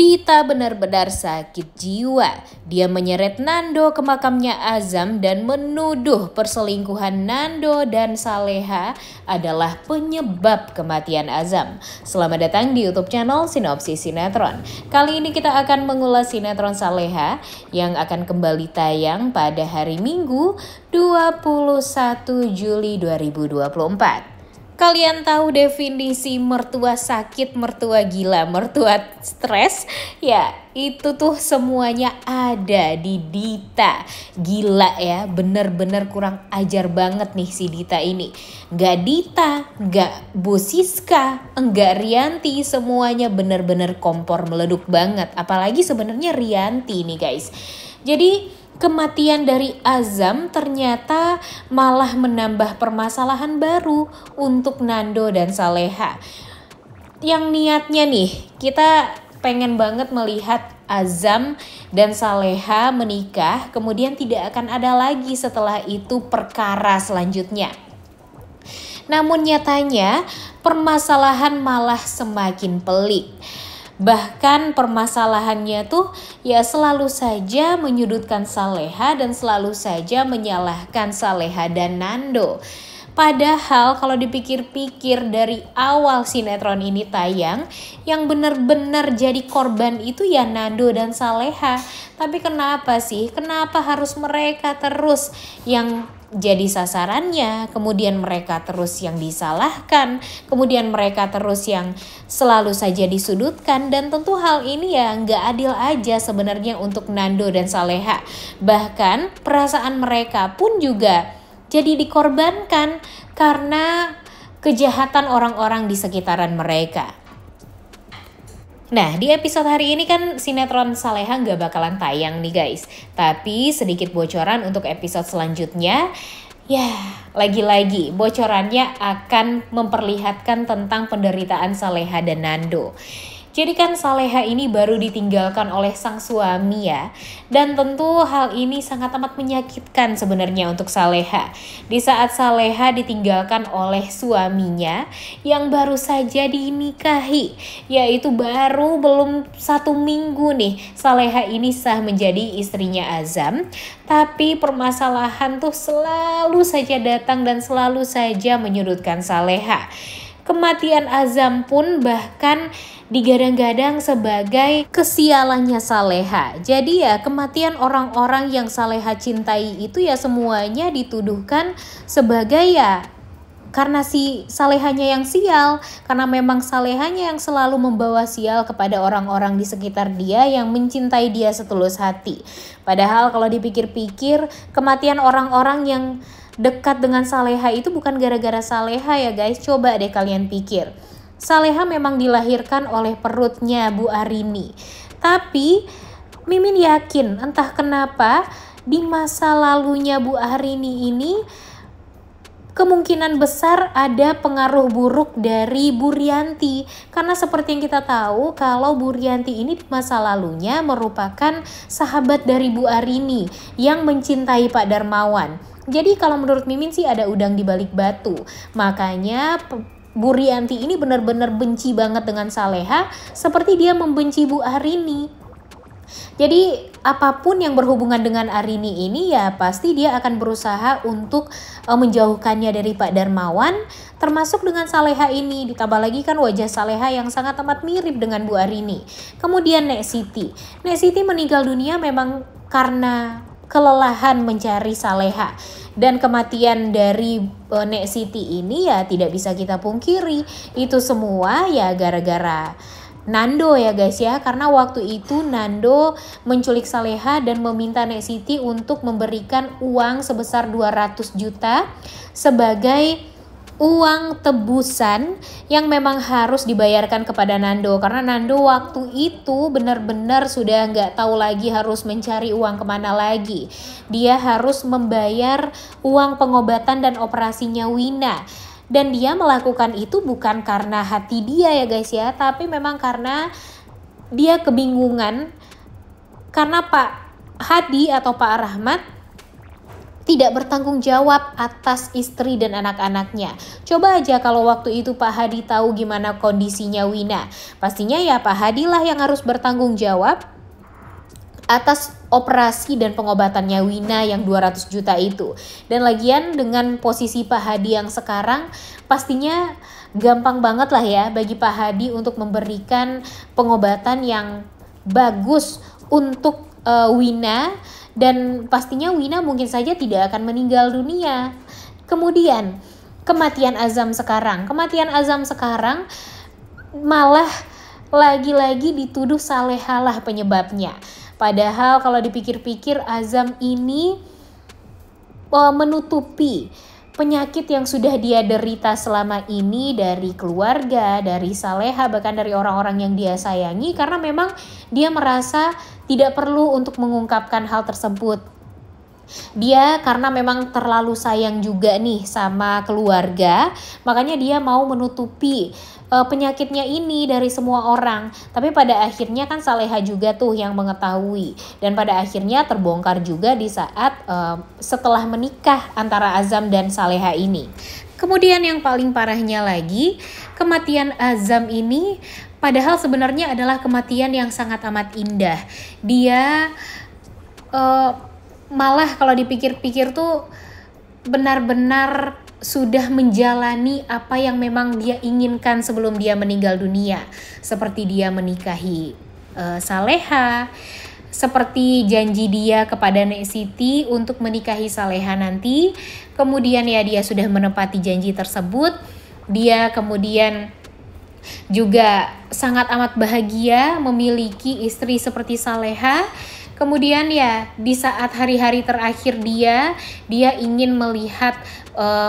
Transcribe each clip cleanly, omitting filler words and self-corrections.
Dita benar-benar sakit jiwa. Dia menyeret Nando ke makamnya Azam dan menuduh perselingkuhan Nando dan Saleha adalah penyebab kematian Azam. Selamat datang di YouTube channel Sinopsis Sinetron. Kali ini kita akan mengulas sinetron Saleha yang akan kembali tayang pada hari Minggu 21 Juli 2024. Kalian tahu definisi mertua sakit, mertua gila, mertua stres? Ya, itu tuh semuanya ada di Dita. Gila ya, bener-bener kurang ajar banget nih si Dita ini. Gak Dita, gak Bu Siska, enggak Rianti, semuanya bener-bener kompor meleduk banget. Apalagi sebenarnya Rianti nih guys. Jadi kematian dari Azam ternyata malah menambah permasalahan baru untuk Nando dan Saleha. Yang niatnya nih, kita pengen banget melihat Azam dan Saleha menikah, kemudian tidak akan ada lagi setelah itu perkara selanjutnya. Namun nyatanya permasalahan malah semakin pelik. Bahkan permasalahannya tuh ya selalu saja menyudutkan Saleha dan selalu saja menyalahkan Saleha dan Nando. Padahal kalau dipikir-pikir dari awal sinetron ini tayang, yang benar-benar jadi korban itu ya Nando dan Saleha. Tapi kenapa sih? Kenapa harus mereka terus yang jadi sasarannya, kemudian mereka terus yang disalahkan, kemudian mereka terus yang selalu saja disudutkan, dan tentu hal ini ya nggak adil aja sebenarnya untuk Nando dan Saleha. Bahkan perasaan mereka pun juga jadi dikorbankan karena kejahatan orang-orang di sekitaran mereka. Nah, di episode hari ini kan sinetron Saleha nggak bakalan tayang nih guys. Tapi sedikit bocoran untuk episode selanjutnya. Ya, lagi-lagi bocorannya akan memperlihatkan tentang penderitaan Saleha dan Nando. Jadi kan Saleha ini baru ditinggalkan oleh sang suami ya. Dan tentu hal ini sangat amat menyakitkan sebenarnya untuk Saleha. Di saat Saleha ditinggalkan oleh suaminya yang baru saja dinikahi. Yaitu baru belum 1 minggu nih Saleha ini sah menjadi istrinya Azam. Tapi permasalahan tuh selalu saja datang dan selalu saja menyudutkan Saleha. Kematian Azam pun bahkan digadang-gadang sebagai kesialannya Saleha. Jadi ya kematian orang-orang yang Saleha cintai itu ya semuanya dituduhkan sebagai ya karena si Salehanya yang sial. Karena memang Salehanya yang selalu membawa sial kepada orang-orang di sekitar dia yang mencintai dia setulus hati. Padahal kalau dipikir-pikir kematian orang-orang yang dekat dengan Saleha itu bukan gara-gara Saleha ya guys. Coba deh kalian pikir. Saleha memang dilahirkan oleh perutnya Bu Arini. Tapi Mimin yakin entah kenapa di masa lalunya Bu Arini ini kemungkinan besar ada pengaruh buruk dari Bu Rianti. Karena seperti yang kita tahu kalau Bu Rianti ini di masa lalunya merupakan sahabat dari Bu Arini yang mencintai Pak Darmawan. Jadi kalau menurut Mimin sih ada udang di balik batu. Makanya Bu Rianti ini benar-benar benci banget dengan Saleha seperti dia membenci Bu Arini. Jadi apapun yang berhubungan dengan Arini ini ya pasti dia akan berusaha untuk menjauhkannya dari Pak Darmawan, termasuk dengan Saleha ini. Ditambah lagi kan wajah Saleha yang sangat amat mirip dengan Bu Arini. Kemudian Nek Siti. Nek Siti meninggal dunia memang karena kelelahan mencari Saleha. Dan kematian dari Nek Siti ini ya tidak bisa kita pungkiri. Itu semua ya gara-gara Nando ya guys ya. Karena waktu itu Nando menculik Saleha dan meminta Nek Siti untuk memberikan uang sebesar 200 juta sebagai uang tebusan yang memang harus dibayarkan kepada Nando. Karena Nando waktu itu benar-benar sudah nggak tahu lagi harus mencari uang kemana lagi. Dia harus membayar uang pengobatan dan operasinya Wina. Dan dia melakukan itu bukan karena hati dia ya guys ya, tapi memang karena dia kebingungan karena Pak Hadi atau Pak Rahmat tidak bertanggung jawab atas istri dan anak-anaknya. Coba aja kalau waktu itu Pak Hadi tahu gimana kondisinya Wina. Pastinya ya Pak Hadi lah yang harus bertanggung jawab atas operasi dan pengobatannya Wina yang 200 juta itu. Dan lagian dengan posisi Pak Hadi yang sekarang, pastinya gampang banget lah ya bagi Pak Hadi untuk memberikan pengobatan yang bagus untuk Wina. Dan pastinya Wina mungkin saja tidak akan meninggal dunia. Kemudian kematian Azam sekarang malah lagi-lagi dituduh Saleha lah penyebabnya. Padahal kalau dipikir-pikir Azam ini menutupi penyakit yang sudah dia derita selama ini dari keluarga, dari Saleha, bahkan dari orang-orang yang dia sayangi, karena memang dia merasa tidak perlu untuk mengungkapkan hal tersebut. Dia karena memang terlalu sayang juga nih sama keluarga, makanya dia mau menutupi penyakitnya ini dari semua orang. Tapi pada akhirnya kan Saleha juga tuh yang mengetahui, dan pada akhirnya terbongkar juga di saat setelah menikah antara Azam dan Saleha ini. Kemudian yang paling parahnya lagi, kematian Azam ini padahal sebenarnya adalah kematian yang sangat amat indah. Dia malah kalau dipikir-pikir tuh benar-benar sudah menjalani apa yang memang dia inginkan sebelum dia meninggal dunia. Seperti dia menikahi Saleha, seperti janji dia kepada Nek Siti untuk menikahi Saleha nanti. Kemudian ya dia sudah menepati janji tersebut. Dia kemudian juga sangat amat bahagia memiliki istri seperti Saleha. Kemudian ya di saat hari-hari terakhir dia ingin melihat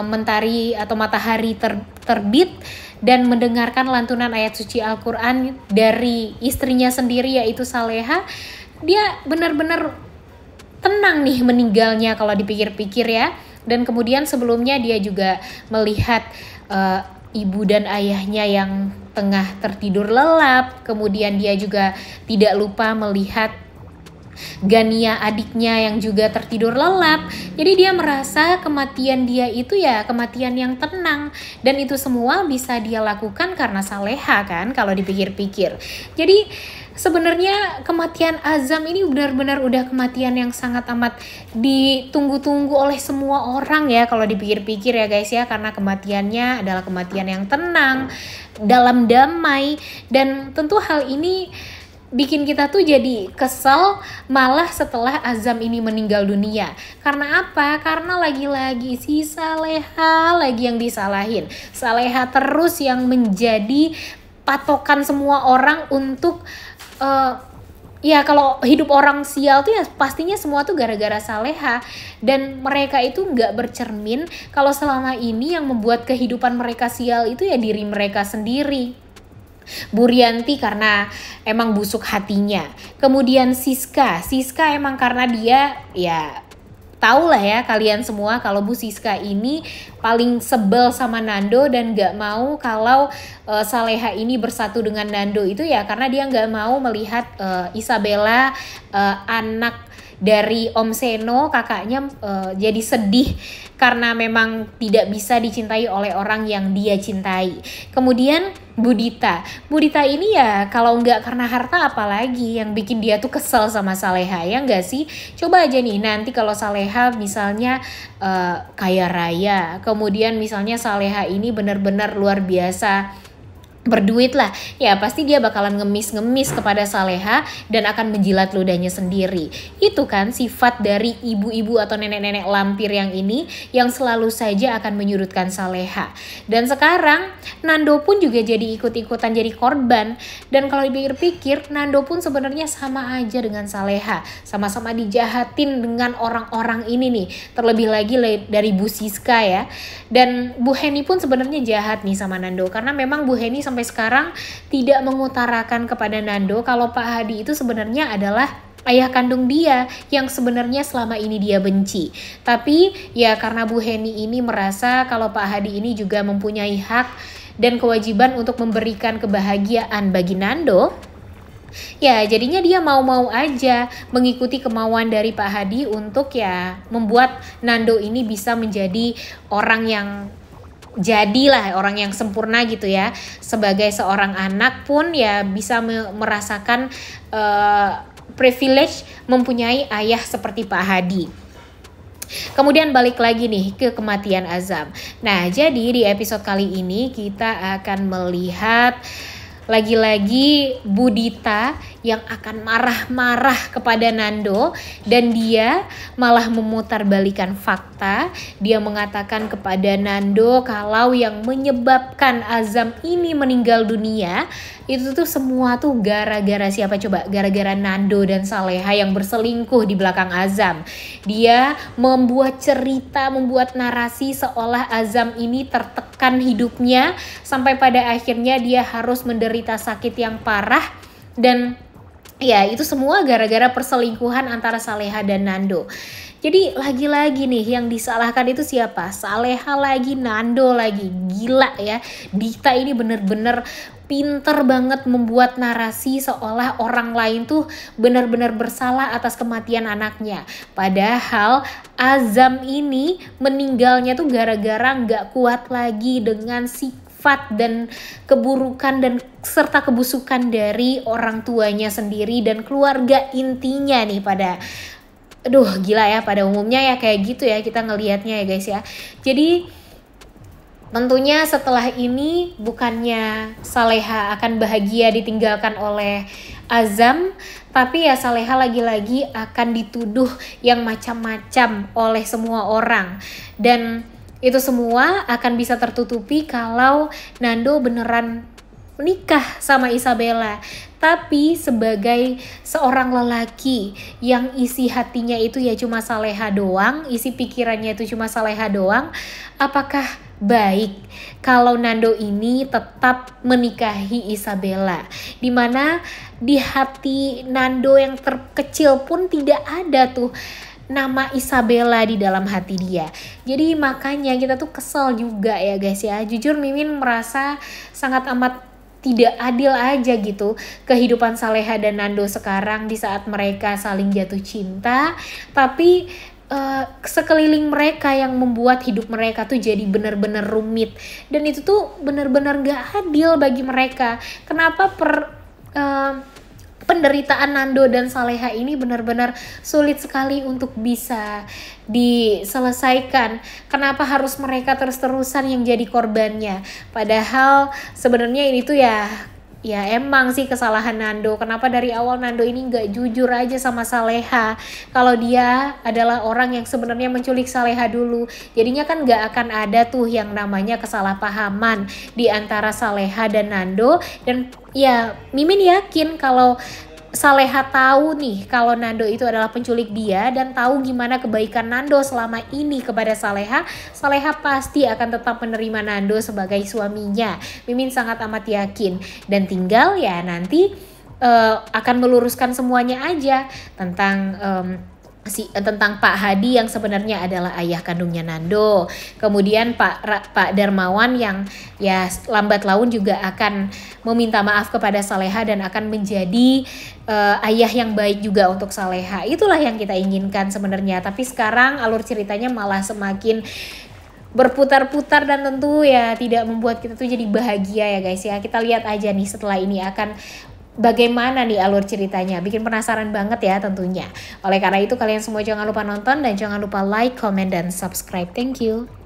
mentari atau matahari terbit dan mendengarkan lantunan ayat suci Al-Quran dari istrinya sendiri yaitu Saleha. Dia benar-benar tenang nih meninggalnya kalau dipikir-pikir ya. Dan kemudian sebelumnya dia juga melihat ibu dan ayahnya yang tengah tertidur lelap. Kemudian dia juga tidak lupa melihat Gania adiknya yang juga tertidur lelap. Jadi dia merasa kematian dia itu ya kematian yang tenang. Dan itu semua bisa dia lakukan karena Saleha kan kalau dipikir-pikir. Jadi sebenarnya kematian Azam ini benar-benar udah kematian yang sangat amat ditunggu-tunggu oleh semua orang ya kalau dipikir-pikir ya guys ya. Karena kematiannya adalah kematian yang tenang, dalam damai. Dan tentu hal ini bikin kita tuh jadi kesel malah setelah Azam ini meninggal dunia. Karena apa? Karena lagi-lagi si Saleha lagi yang disalahin. Saleha terus yang menjadi patokan semua orang untuk ya kalau hidup orang sial tuh ya pastinya semua tuh gara-gara Saleha. Dan mereka itu gak bercermin kalau selama ini yang membuat kehidupan mereka sial itu ya diri mereka sendiri. Bu Rianti karena emang busuk hatinya. Kemudian Siska emang karena dia ya tahu lah ya kalian semua kalau Bu Siska ini paling sebel sama Nando dan gak mau kalau Saleha ini bersatu dengan Nando itu ya karena dia gak mau melihat Isabella anak dari Om Seno kakaknya jadi sedih karena memang tidak bisa dicintai oleh orang yang dia cintai. Kemudian Budita ini ya kalau nggak karena harta apalagi yang bikin dia tuh kesel sama Saleha ya nggak sih? Coba aja nih nanti kalau Saleha misalnya kaya raya, kemudian misalnya Saleha ini benar-benar luar biasa berduit lah, ya pasti dia bakalan ngemis kepada Saleha dan akan menjilat ludahnya sendiri. Itu kan sifat dari ibu-ibu atau nenek-nenek lampir yang ini yang selalu saja akan menyudutkan Saleha. Dan sekarang Nando pun juga jadi ikut-ikutan jadi korban. Dan kalau dipikir-pikir Nando pun sebenarnya sama aja dengan Saleha, sama-sama dijahatin dengan orang-orang ini nih. Terlebih lagi dari Bu Siska ya. Dan Bu Heni pun sebenarnya jahat nih sama Nando karena memang Bu Heni sampai sekarang tidak mengutarakan kepada Nando kalau Pak Hadi itu sebenarnya adalah ayah kandung dia yang sebenarnya selama ini dia benci. Tapi ya karena Bu Heni ini merasa kalau Pak Hadi ini juga mempunyai hak dan kewajiban untuk memberikan kebahagiaan bagi Nando, Ya, jadinya dia mau-mau aja mengikuti kemauan dari Pak Hadi untuk ya membuat Nando ini bisa menjadi orang yang jadilah orang yang sempurna gitu ya. Sebagai seorang anak pun ya bisa merasakan privilege mempunyai ayah seperti Pak Hadi. Kemudian balik lagi nih ke kematian Azam. Nah, jadi di episode kali ini kita akan melihat lagi-lagi Budita yang akan marah-marah kepada Nando dan dia malah memutarbalikan fakta. Dia mengatakan kepada Nando kalau yang menyebabkan Azam ini meninggal dunia itu tuh semua tuh gara-gara siapa coba? Gara-gara Nando dan Saleha yang berselingkuh di belakang Azam. Dia membuat cerita, membuat narasi seolah Azam ini tertekan hidupnya sampai pada akhirnya dia harus menderita sakit yang parah. Dan ya itu semua gara-gara perselingkuhan antara Saleha dan Nando. Jadi lagi-lagi nih yang disalahkan itu siapa? Saleha lagi, Nando lagi. Gila ya, Dita ini bener-bener pinter banget membuat narasi seolah orang lain tuh benar-benar bersalah atas kematian anaknya. Padahal Azam ini meninggalnya tuh gara-gara gak kuat lagi dengan sifat dan keburukan dan serta kebusukan dari orang tuanya sendiri dan keluarga intinya nih gila ya, pada umumnya ya kayak gitu ya kita ngelihatnya ya guys ya. Jadi tentunya setelah ini bukannya Saleha akan bahagia ditinggalkan oleh Azam, tapi ya Saleha lagi-lagi akan dituduh yang macam-macam oleh semua orang. Dan itu semua akan bisa tertutupi kalau Nando beneran menikah sama Isabella. Tapi sebagai seorang lelaki yang isi hatinya itu ya cuma Saleha doang, isi pikirannya itu cuma Saleha doang, apakah baik kalau Nando ini tetap menikahi Isabella? Dimana di hati Nando yang terkecil pun tidak ada tuh nama Isabella di dalam hati dia. Jadi makanya kita tuh kesel juga ya guys ya. Jujur Mimin merasa sangat amat tidak adil aja gitu kehidupan Saleha dan Nando sekarang di saat mereka saling jatuh cinta, tapi sekeliling mereka yang membuat hidup mereka tuh jadi benar-benar rumit dan itu tuh benar-benar gak adil bagi mereka. Kenapa penderitaan Nando dan Saleha ini benar-benar sulit sekali untuk bisa diselesaikan? Kenapa harus mereka terus-terusan yang jadi korbannya? Padahal sebenarnya ini tuh ya emang sih kesalahan Nando. Kenapa dari awal Nando ini gak jujur aja sama Saleha kalau dia adalah orang yang sebenarnya menculik Saleha dulu. Jadinya kan gak akan ada tuh yang namanya kesalahpahaman di antara Saleha dan Nando. Dan ya Mimin yakin kalau Saleha tahu nih kalau Nando itu adalah penculik dia dan tahu gimana kebaikan Nando selama ini kepada Saleha, Saleha pasti akan tetap menerima Nando sebagai suaminya. Mimin sangat amat yakin dan tinggal ya nanti akan meluruskan semuanya aja tentang tentang Pak Hadi yang sebenarnya adalah ayah kandungnya Nando. Kemudian Pak Darmawan yang ya lambat laun juga akan meminta maaf kepada Saleha dan akan menjadi ayah yang baik juga untuk Saleha. Itulah yang kita inginkan sebenarnya. Tapi sekarang alur ceritanya malah semakin berputar-putar dan tentu ya tidak membuat kita tuh jadi bahagia ya guys ya. Kita lihat aja nih setelah ini akan bagaimana nih alur ceritanya. Bikin penasaran banget ya tentunya. Oleh karena itu kalian semua jangan lupa nonton dan jangan lupa like, comment, dan subscribe. Thank you.